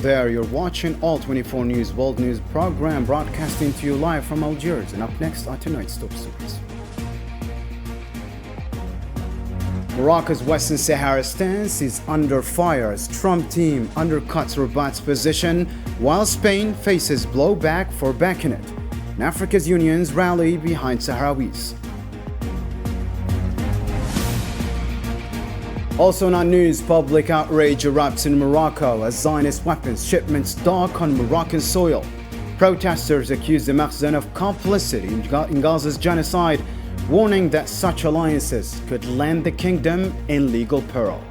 there, you're watching All 24 News World News program broadcasting to you live from Algiers. And up next are tonight's top stories. Morocco's Western Sahara stance is under fire as Trump team undercuts Rabat's position, while Spain faces blowback for backing it. And Africa's unions rally behind Sahrawis. Also in our news, public outrage erupts in Morocco as Zionist weapons shipments dock on Moroccan soil. Protesters accuse the Makhzen of complicity in Gaza's genocide, warning that such alliances could land the kingdom in legal peril.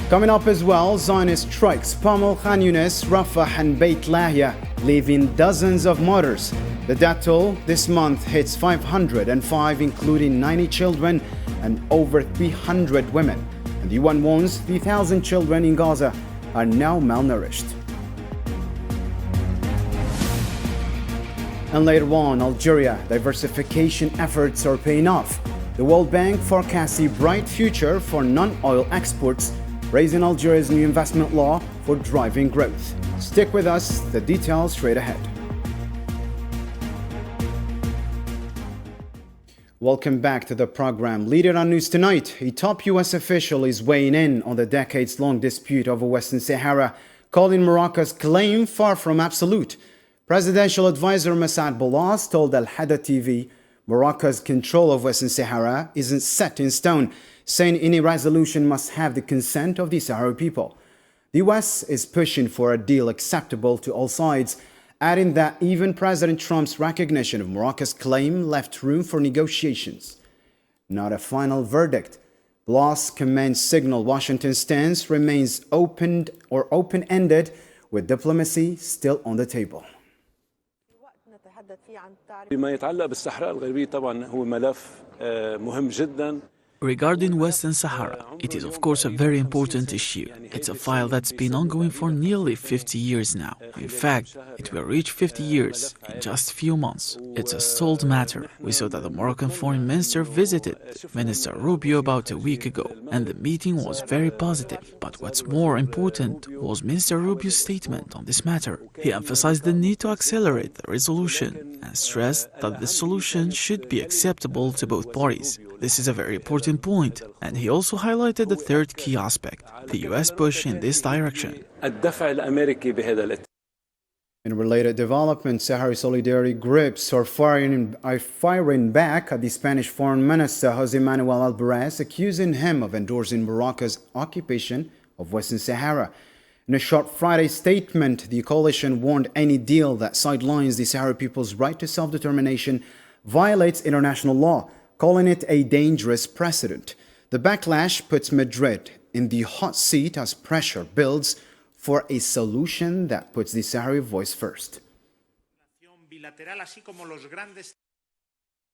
Coming up as well, Zionist strikes pummel Khan Yunis, Rafah and Beit Lahia, leaving dozens of martyrs. The death toll this month hits 505, including 90 children and over 300 women. And the UN warns 3,000 children in Gaza are now malnourished. And later on, Algeria diversification efforts are paying off. The World Bank forecasts a bright future for non-oil exports, raising Algeria's new investment law for driving growth. Stick with us, the details straight ahead. Welcome back to the program. Leading our news tonight, a top US official is weighing in on the decades-long dispute over Western Sahara, calling Morocco's claim far from absolute. Presidential advisor Massad Boulas told Al Hada TV Morocco's control of Western Sahara isn't set in stone, saying any resolution must have the consent of the Sahrawi people. The US is pushing for a deal acceptable to all sides, adding that even President Trump's recognition of Morocco's claim left room for negotiations. Not a final verdict. Boulas' command signal Washington's stance remains open-ended, with diplomacy still on the table. بما يتعلق بالصحراء الغربية طبعا هو ملف مهم جدا. Regarding Western Sahara, it is of course a very important issue. It's a file that's been ongoing for nearly 50 years now. In fact, it will reach 50 years in just a few months. It's a stalled matter. We saw that the Moroccan foreign minister visited Minister Rubio about a week ago, and the meeting was very positive. But what's more important was Minister Rubio's statement on this matter. He emphasized the need to accelerate the resolution and stressed that the solution should be acceptable to both parties. This is a very important point, and he also highlighted the third key aspect, the US push in this direction. In related developments, Sahrawi solidarity groups are firing back at the Spanish Foreign Minister José Manuel Alvarez, accusing him of endorsing Morocco's occupation of Western Sahara. In a short Friday statement, the coalition warned any deal that sidelines the Sahrawi people's right to self-determination violates international law, calling it a dangerous precedent. The backlash puts Madrid in the hot seat as pressure builds for a solution that puts the Sahrawi voice first.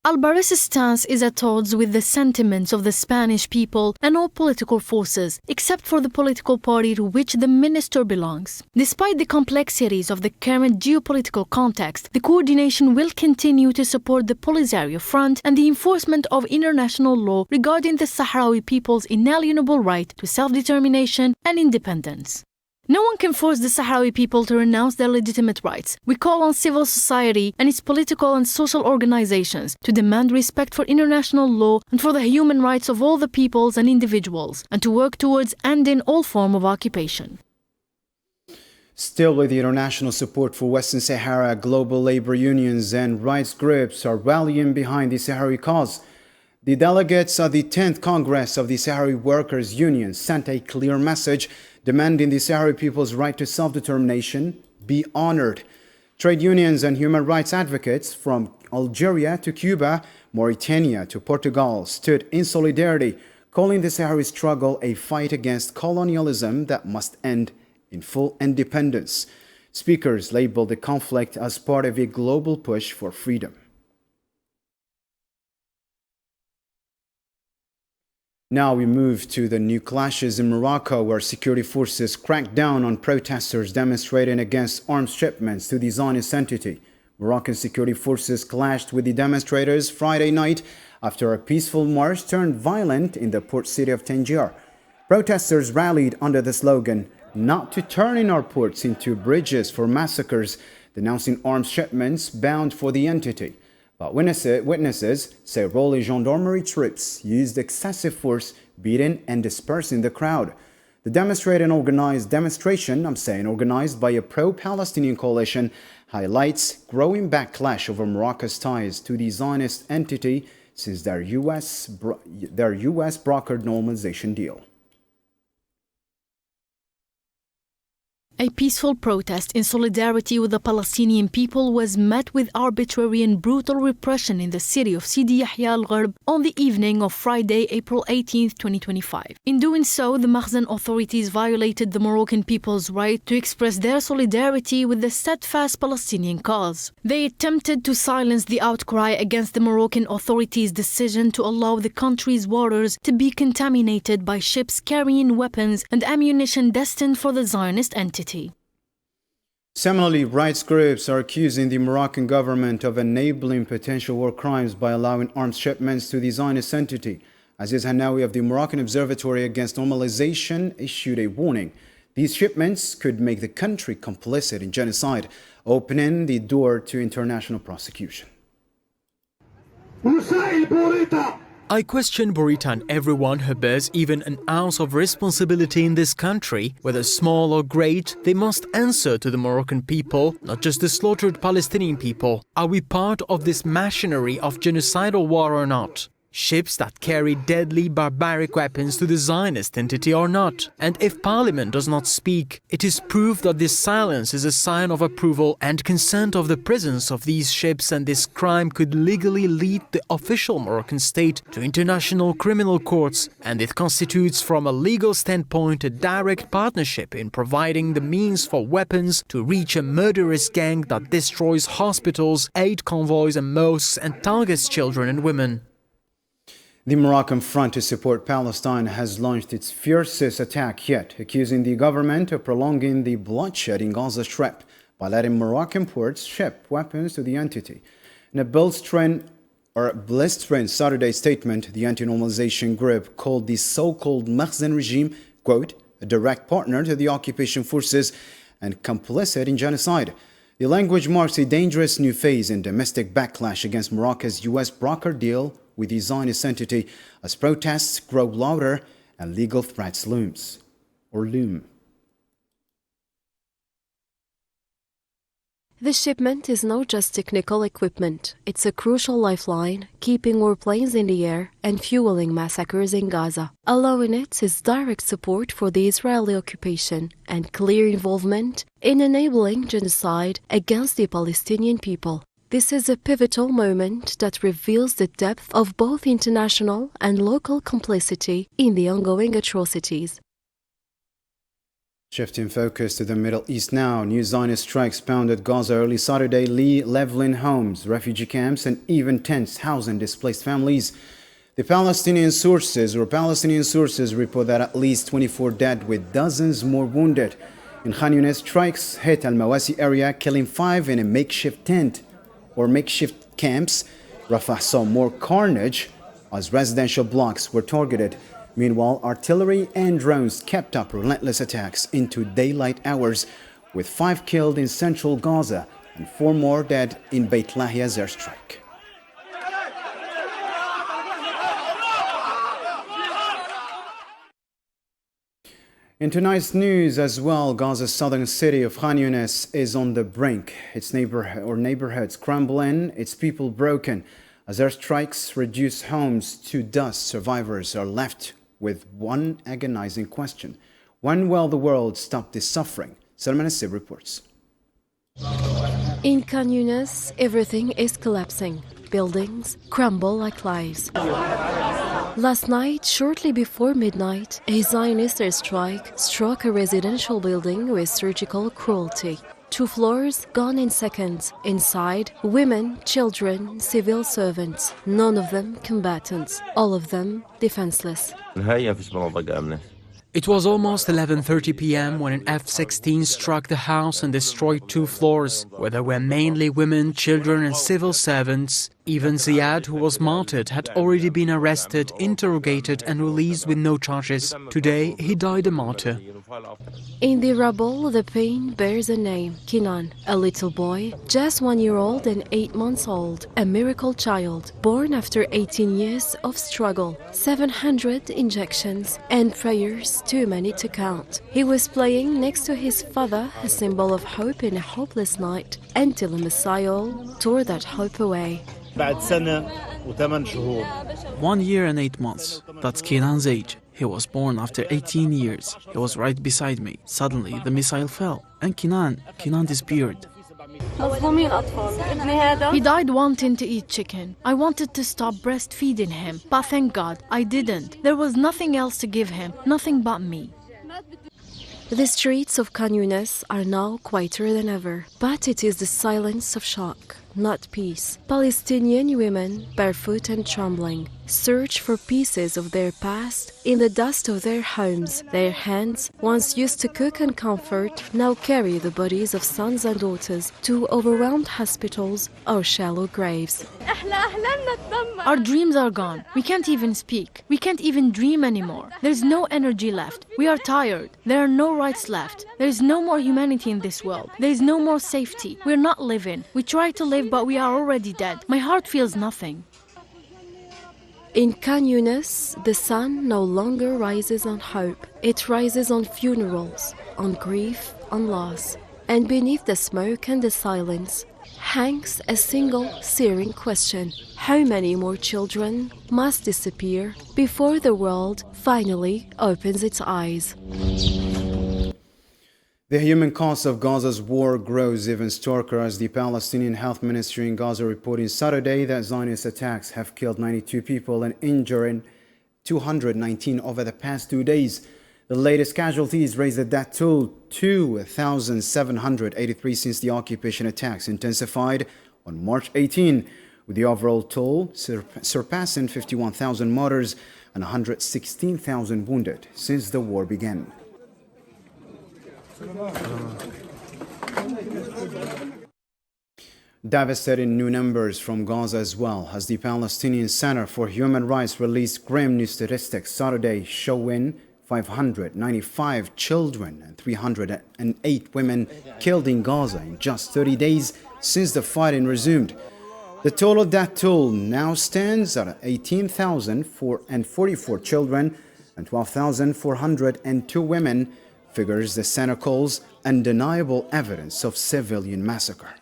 Alvarez's stance is at odds with the sentiments of the Spanish people and all political forces, except for the political party to which the minister belongs. Despite the complexities of the current geopolitical context, the coordination will continue to support the Polisario Front and the enforcement of international law regarding the Sahrawi people's inalienable right to self-determination and independence. No one can force the Sahrawi people to renounce their legitimate rights. We call on civil society and its political and social organizations to demand respect for international law and for the human rights of all the peoples and individuals, and to work towards ending all form of occupation. Still, with the international support for Western Sahara, global labor unions and rights groups are rallying behind the Sahrawi cause. The delegates at the 10th Congress of the Sahrawi Workers' Union sent a clear message demanding the Sahrawi people's right to self-determination be honored. Trade unions and human rights advocates from Algeria to Cuba, Mauritania to Portugal stood in solidarity, calling the Sahrawi struggle a fight against colonialism that must end in full independence. Speakers labeled the conflict as part of a global push for freedom. Now we move to the new clashes in Morocco, where security forces cracked down on protesters demonstrating against arms shipments to the Zionist entity. Moroccan security forces clashed with the demonstrators Friday night after a peaceful march turned violent in the port city of Tangier. Protesters rallied under the slogan, "Not to turn our ports into bridges for massacres," denouncing arms shipments bound for the entity. But witnesses say Rolly gendarmerie troops used excessive force, beating and dispersing the crowd. The demonstration organized by a pro-Palestinian coalition, highlights growing backlash over Morocco's ties to the Zionist entity since their U.S. brokered normalization deal. A peaceful protest in solidarity with the Palestinian people was met with arbitrary and brutal repression in the city of Sidi Yahya al-Gharb on the evening of Friday, April 18, 2025. In doing so, the Makhzen authorities violated the Moroccan people's right to express their solidarity with the steadfast Palestinian cause. They attempted to silence the outcry against the Moroccan authorities' decision to allow the country's waters to be contaminated by ships carrying weapons and ammunition destined for the Zionist entity. Similarly, rights groups are accusing the Moroccan government of enabling potential war crimes by allowing arms shipments to the Zionist entity. Aziz Hanawi of the Moroccan Observatory Against Normalization issued a warning. These shipments could make the country complicit in genocide, opening the door to international prosecution. I question Bourita and everyone who bears even an ounce of responsibility in this country, whether small or great. They must answer to the Moroccan people, not just the slaughtered Palestinian people. Are we part of this machinery of genocidal war or not? Ships that carry deadly barbaric weapons to the Zionist entity or not? And if Parliament does not speak, it is proof that this silence is a sign of approval and consent of the presence of these ships, and this crime could legally lead the official Moroccan state to international criminal courts, and it constitutes from a legal standpoint a direct partnership in providing the means for weapons to reach a murderous gang that destroys hospitals, aid convoys and mosques, and targets children and women. The Moroccan Front to Support Palestine has launched its fiercest attack yet, accusing the government of prolonging the bloodshed in Gaza Strip by letting Moroccan ports ship weapons to the entity. In a blistering Saturday statement, the anti-normalization group called the so-called Makhzen regime, quote, a direct partner to the occupation forces and complicit in genocide. The language marks a dangerous new phase in domestic backlash against Morocco's U.S. broker deal with the Zionist entity as protests grow louder and legal threats loom. This shipment is not just technical equipment. It's a crucial lifeline, keeping warplanes in the air and fueling massacres in Gaza. Allowing it is direct support for the Israeli occupation and clear involvement in enabling genocide against the Palestinian people. This is a pivotal moment that reveals the depth of both international and local complicity in the ongoing atrocities. Shifting focus to the Middle East now, new Zionist strikes pounded Gaza early Saturday, leveling homes, refugee camps, and even tents housing displaced families. Palestinian sources report that at least 24 dead with dozens more wounded. In Khan Younis, strikes hit Al-Mawasi area, killing 5 in a makeshift camps. Rafah saw more carnage as residential blocks were targeted. Meanwhile, artillery and drones kept up relentless attacks into daylight hours, with 5 killed in central Gaza and 4 more dead in Beit Lahiya's airstrike. In tonight's news as well, Gaza's southern city of Khan Younis is on the brink. Its neighborhoods crumbling, its people broken. As airstrikes reduce homes to dust, survivors are left with one agonizing question. When will the world stop this suffering? Salman Asib reports. In Khan Younis, everything is collapsing. Buildings crumble like lies. Last night, shortly before midnight, a Zionist airstrike struck a residential building with surgical cruelty. 2 floors gone in seconds. Inside, women, children, civil servants, none of them combatants, all of them defenseless. It was almost 11:30 p.m. when an F-16 struck the house and destroyed 2 floors, where there were mainly women, children and civil servants. Even Ziad, who was martyred, had already been arrested, interrogated and released with no charges. Today, he died a martyr. In the rubble, the pain bears a name, Kenan, a little boy, just 1 year old and 8 months old, a miracle child, born after 18 years of struggle, 700 injections, and prayers too many to count. He was playing next to his father, a symbol of hope in a hopeless night, until a missile tore that hope away. بعد سنة و8 شهور. 1 year and 8 months. That's Kenan's age. He was born after 18 years. He was right beside me. Suddenly, the missile fell. And Kenan disappeared. He died wanting to eat chicken. I wanted to stop breastfeeding him, but thank God, I didn't. There was nothing else to give him, nothing but me. The streets of Khan Younis are now quieter than ever, but it is the silence of shock, not peace. Palestinian women, barefoot and trembling, search for pieces of their past in the dust of their homes. Their hands, once used to cook and comfort, now carry the bodies of sons and daughters to overwhelmed hospitals or shallow graves. Our dreams are gone. We can't even speak. We can't even dream anymore. There's no energy left. We are tired. There are no rights left. There is no more humanity in this world. There is no more safety. We're not living. We try to live, but we are already dead. My heart feels nothing. In Khan Younis, the sun no longer rises on hope. It rises on funerals, on grief, on loss. And beneath the smoke and the silence hangs a single searing question. How many more children must disappear before the world finally opens its eyes? The human cost of Gaza's war grows even starker as the Palestinian Health Ministry in Gaza reported Saturday that Zionist attacks have killed 92 people and injured 219 over the past 2 days. The latest casualties raised the death toll to 2,783 since the occupation attacks intensified on March 18, with the overall toll surpassing 51,000 martyrs and 116,000 wounded since the war began. Devastating new numbers from Gaza as well, as the Palestinian Center for Human Rights released grim new statistics Saturday showing 595 children and 308 women killed in Gaza in just 30 days since the fighting resumed. The total death toll now stands at 18,044 children and 12,402 women, figures the center calls undeniable evidence of civilian massacre.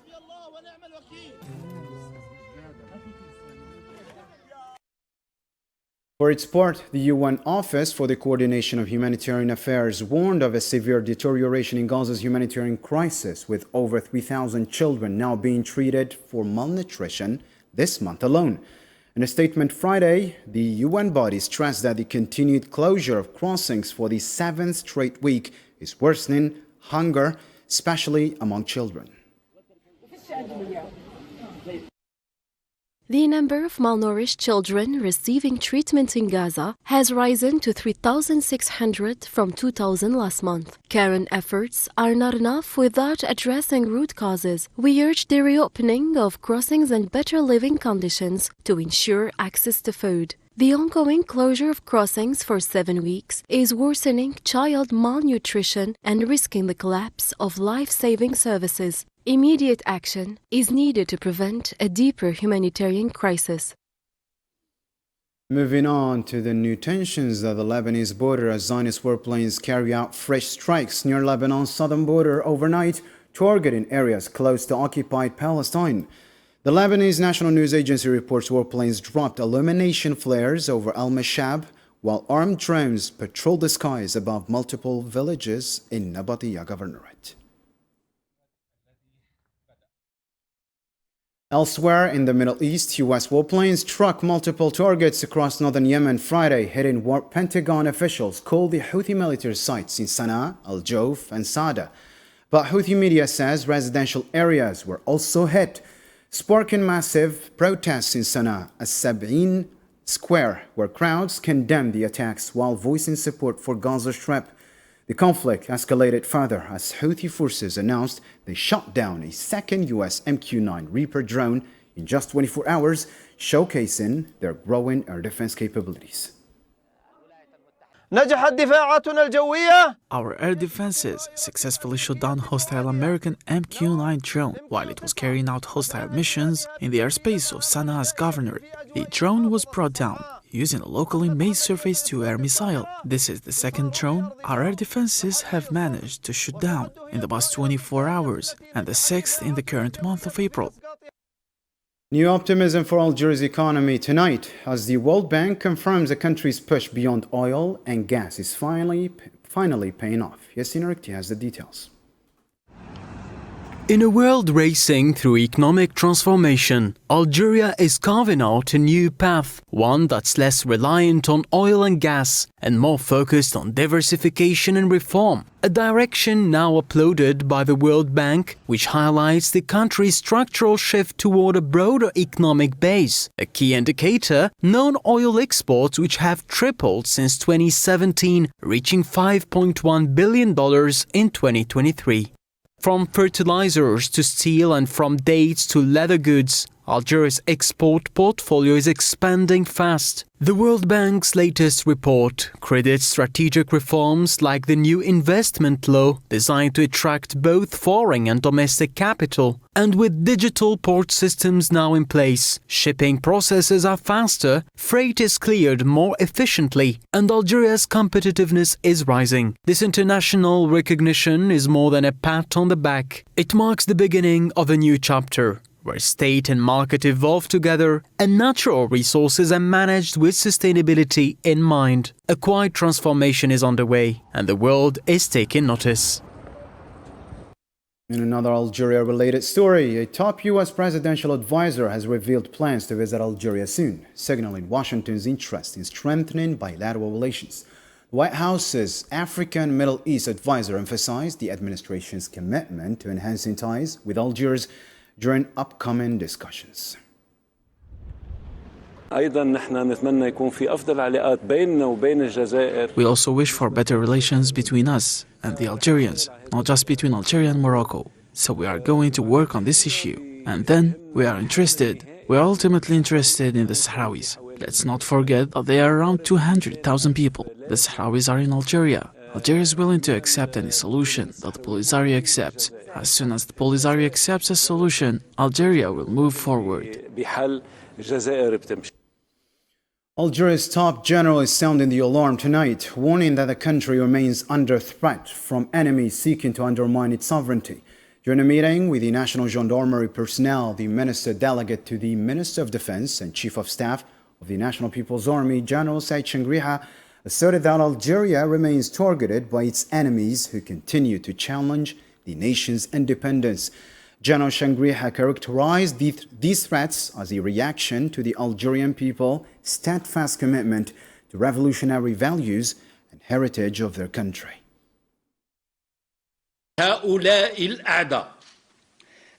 For its part, the UN Office for the Coordination of Humanitarian Affairs warned of a severe deterioration in Gaza's humanitarian crisis, with over 3,000 children now being treated for malnutrition this month alone. In a statement Friday, the UN body stressed that the continued closure of crossings for the 7th straight week is worsening hunger, especially among children. The number of malnourished children receiving treatment in Gaza has risen to 3,600 from 2,000 last month. Current efforts are not enough without addressing root causes. We urge the reopening of crossings and better living conditions to ensure access to food. The ongoing closure of crossings for 7 weeks is worsening child malnutrition and risking the collapse of life-saving services. Immediate action is needed to prevent a deeper humanitarian crisis. Moving on to the new tensions at the Lebanese border as Zionist warplanes carry out fresh strikes near Lebanon's southern border overnight, targeting areas close to occupied Palestine. The Lebanese National News Agency reports warplanes dropped illumination flares over Al-Mashab, while armed drones patrolled the skies above multiple villages in Nabatiya Governorate. Elsewhere in the Middle East, U.S. warplanes struck multiple targets across northern Yemen Friday, hitting what Pentagon officials called the Houthi military sites in Sana'a, Al-Jouf, and Sada. But Houthi media says residential areas were also hit, sparking massive protests in Sana'a, a Sab'in square, where crowds condemned the attacks while voicing support for Gaza Strip. The conflict escalated further as Houthi forces announced they shot down a second U.S. MQ-9 Reaper drone in just 24 hours, showcasing their growing air defense capabilities. نجحت دفاعاتنا الجوية. Our air defenses successfully shot down hostile American MQ-9 drone while it was carrying out hostile missions in the airspace of Sanaa's governorate. The drone was brought down using a locally made surface-to-air missile. This is the second drone our air defenses have managed to shoot down in the past 24 hours and the sixth in the current month of April. New optimism for Algeria's economy tonight as the World Bank confirms the country's push beyond oil and gas is finally paying off. Yassine Rikti has the details. In a world racing through economic transformation, Algeria is carving out a new path, one that's less reliant on oil and gas and more focused on diversification and reform. A direction now applauded by the World Bank, which highlights the country's structural shift toward a broader economic base. A key indicator, non-oil exports, which have tripled since 2017, reaching $5.1 billion in 2023. From fertilizers to steel and from dates to leather goods, Algeria's export portfolio is expanding fast. The World Bank's latest report credits strategic reforms like the new investment law designed to attract both foreign and domestic capital. And with digital port systems now in place, shipping processes are faster, freight is cleared more efficiently, and Algeria's competitiveness is rising. This international recognition is more than a pat on the back. It marks the beginning of a new chapter, where state and market evolve together and natural resources are managed with sustainability in mind. A quiet transformation is underway and the world is taking notice. In another Algeria-related story, a top U.S. presidential advisor has revealed plans to visit Algeria soon, signaling Washington's interest in strengthening bilateral relations. The White House's Africa and Middle East advisor emphasized the administration's commitment to enhancing ties with Algiers during upcoming discussions. أيضا نحن نتمنى يكون في أفضل علاقات بيننا وبين الجزائر. We also wish for better relations between us and the Algerians, not just between Algeria and Morocco. So we are going to work on this issue. And then we are ultimately interested in the Sahrawis. Let's not forget that they are around 200,000 people. The Sahrawis are in Algeria. Algeria is willing to accept any solution that the Polisario accepts. As soon as the Polisario accepts a solution, Algeria will move forward. Algeria's top general is sounding the alarm tonight, warning that the country remains under threat from enemies seeking to undermine its sovereignty. During a meeting with the National Gendarmerie personnel, the minister delegate to the Minister of Defense and Chief of Staff of the National People's Army, General Said Chengriha, asserted that Algeria remains targeted by its enemies who continue to challenge the nation's independence. General Chengriha characterized these threats as a reaction to the Algerian people's steadfast commitment to revolutionary values and heritage of their country. هؤلاء الأعداء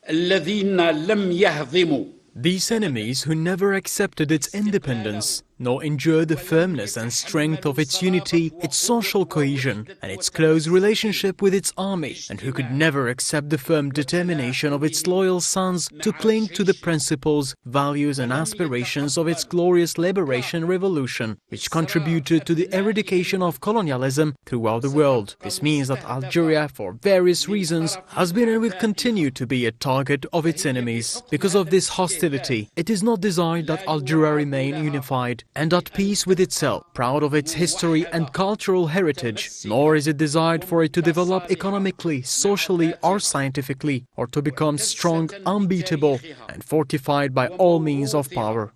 الذين لم يهضموا. These enemies who never accepted its independence, nor endured the firmness and strength of its unity, its social cohesion, and its close relationship with its army, and who could never accept the firm determination of its loyal sons to cling to the principles, values, and aspirations of its glorious liberation revolution, which contributed to the eradication of colonialism throughout the world. This means that Algeria, for various reasons, has been and will continue to be a target of its enemies. Because of this hostility, it is not desired that Algeria remain unified and at peace with itself, proud of its history and cultural heritage, nor is it desired for it to develop economically, socially, or scientifically, or to become strong, unbeatable, and fortified by all means of power.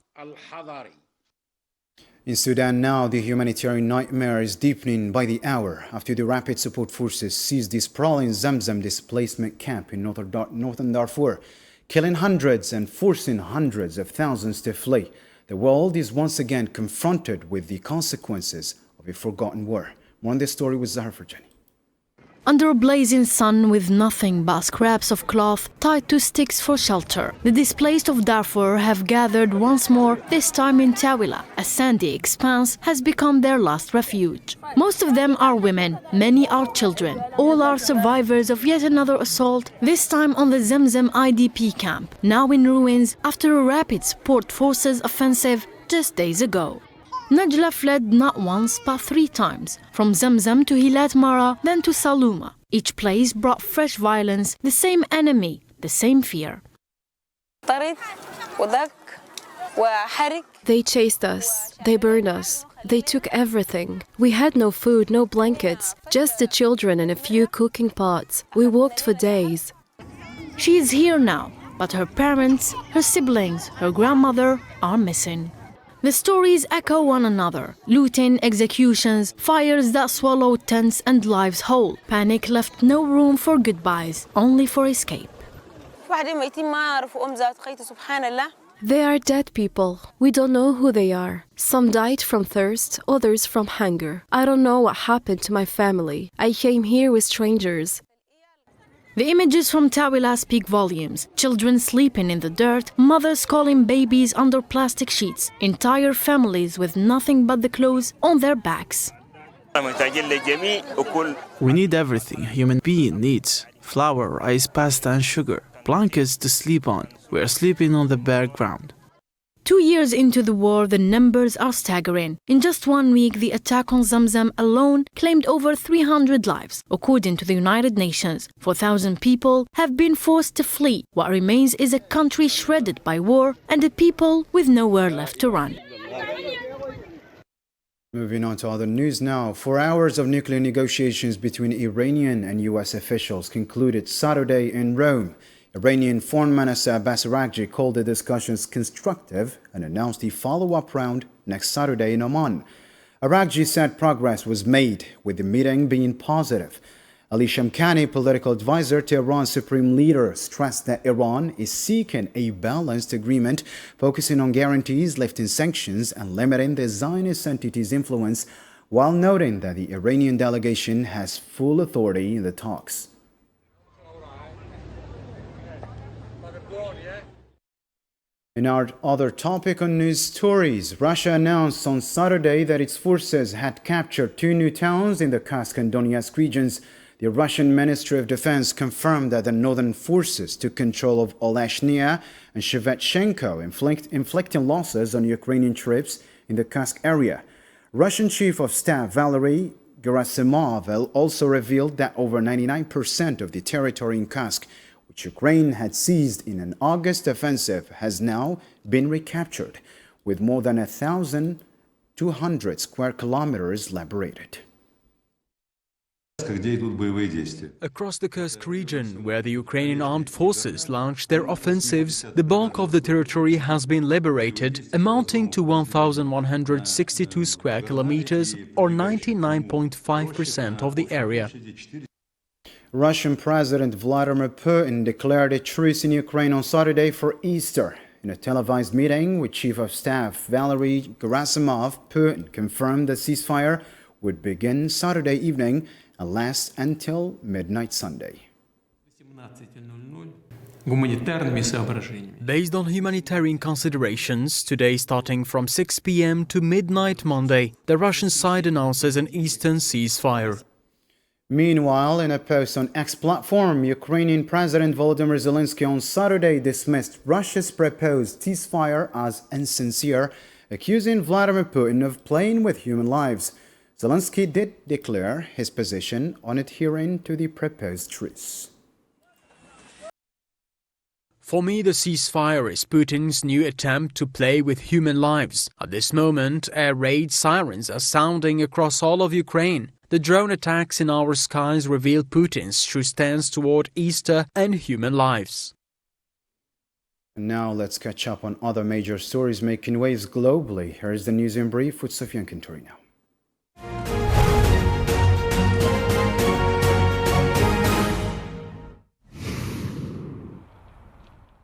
In Sudan now, the humanitarian nightmare is deepening by the hour after the rapid support forces seized the sprawling Zamzam displacement camp in northern Darfur, killing hundreds and forcing hundreds of thousands to flee. The world is once again confronted with the consequences of a forgotten war. More on this story with Zahar Farjani. under a blazing sun with nothing but scraps of cloth tied to sticks for shelter. The displaced of Darfur have gathered once more, this time in Tawila. A sandy expanse has become their last refuge. Most of them are women, many are children. All are survivors of yet another assault, this time on the Zamzam IDP camp, now in ruins after a rapid support forces offensive just days ago. Najla fled not once but 3 times, from Zamzam to Hilat Mara, then to Saluma. Each place brought fresh violence, the same enemy, the same fear. They chased us, they burned us, they took everything. We had no food, no blankets, just the children and a few cooking pots. We walked for days. She is here now, but her parents, her siblings, her grandmother are missing. The stories echo one another. Looting, executions, fires that swallowed tents and lives whole. Panic left no room for goodbyes, only for escape. They are dead people. We don't know who they are. Some died from thirst, others from hunger. I don't know what happened to my family. I came here with strangers. The images from Tawila speak volumes. Children sleeping in the dirt, mothers calling babies under plastic sheets, entire families with nothing but the clothes on their backs. We need everything a human being needs. Flour, rice, pasta and sugar. Blankets to sleep on. We are sleeping on the bare ground. 2 years into the war, the numbers are staggering. In just 1 week, the attack on Zamzam alone claimed over 300 lives. According to the United Nations, 4,000 people have been forced to flee. What remains is a country shredded by war and a people with nowhere left to run. Moving on to other news now. 4 hours of nuclear negotiations between Iranian and U.S. officials concluded Saturday in Rome. Iranian Foreign Minister Abbas Araghchi called the discussions constructive and announced a follow-up round next Saturday in Oman. Araghchi said progress was made, with the meeting being positive. Ali Shamkhani, political advisor to Iran's supreme leader, stressed that Iran is seeking a balanced agreement focusing on guarantees, lifting sanctions and limiting the Zionist entity's influence, while noting that the Iranian delegation has full authority in the talks. In our other topic on news stories, Russia announced on Saturday that its forces had captured 2 new towns in the Kursk and Donetsk regions. The Russian Ministry of Defense confirmed that the northern forces took control of Oleshnia and Shevchenko, inflicting losses on Ukrainian troops in the Kursk area. Russian Chief of Staff Valery Gerasimov also revealed that over 99% of the territory in Kursk, which Ukraine had seized in an August offensive, has now been recaptured, with more than 1,200 square kilometers liberated. Across the Kursk region, where the Ukrainian armed forces launched their offensives, the bulk of the territory has been liberated, amounting to 1,162 square kilometers, or 99.5% of the area. Russian President Vladimir Putin declared a truce in Ukraine on Saturday for Easter. In a televised meeting with Chief of Staff Valery Gerasimov, Putin confirmed the ceasefire would begin Saturday evening and last until midnight Sunday. Based on humanitarian considerations, today starting from 6 p.m. to midnight Monday, the Russian side announces an eastern ceasefire. Meanwhile, in a post on X platform, Ukrainian President Volodymyr Zelensky on Saturday dismissed Russia's proposed ceasefire as insincere, accusing Vladimir Putin of playing with human lives. Zelensky did declare his position on adhering to the proposed truce. For me, the ceasefire is Putin's new attempt to play with human lives. At this moment, air raid sirens are sounding across all of Ukraine. The drone attacks in our skies reveal Putin's true stance toward Easter and human lives. And now let's catch up on other major stories making waves globally. Here is the news in brief with Sofian Cantorino.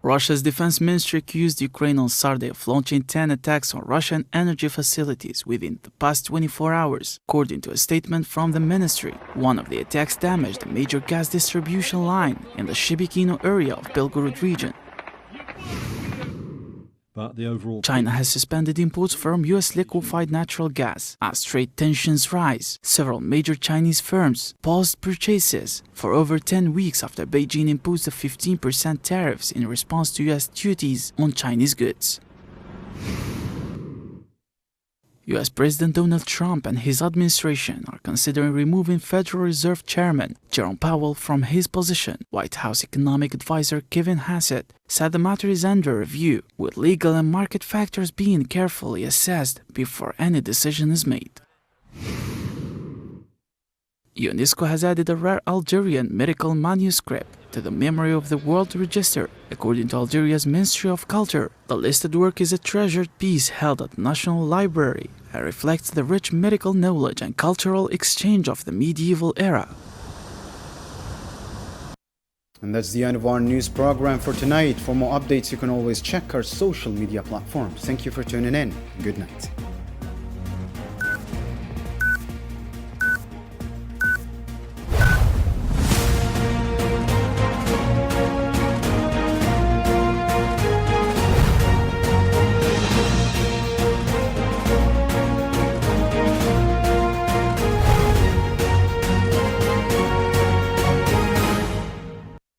Russia's defense ministry accused Ukraine on Saturday of launching 10 attacks on Russian energy facilities within the past 24 hours, according to a statement from the ministry. One of the attacks damaged a major gas distribution line in the Shibikino area of Belgorod region. China has suspended imports from U.S. liquefied natural gas as trade tensions rise. Several major Chinese firms paused purchases for over 10 weeks after Beijing imposed a 15% tariffs in response to U.S. duties on Chinese goods. U.S. President Donald Trump and his administration are considering removing Federal Reserve Chairman Jerome Powell from his position. White House economic advisor Kevin Hassett said the matter is under review, with legal and market factors being carefully assessed before any decision is made. UNESCO has added a rare Algerian medical manuscript to the memory of the World Register. According to Algeria's Ministry of Culture, the listed work is a treasured piece held at the National Library and reflects the rich medical knowledge and cultural exchange of the medieval era. And that's the end of our news program for tonight. For more updates, you can always check our social media platforms. Thank you for tuning in. Good night.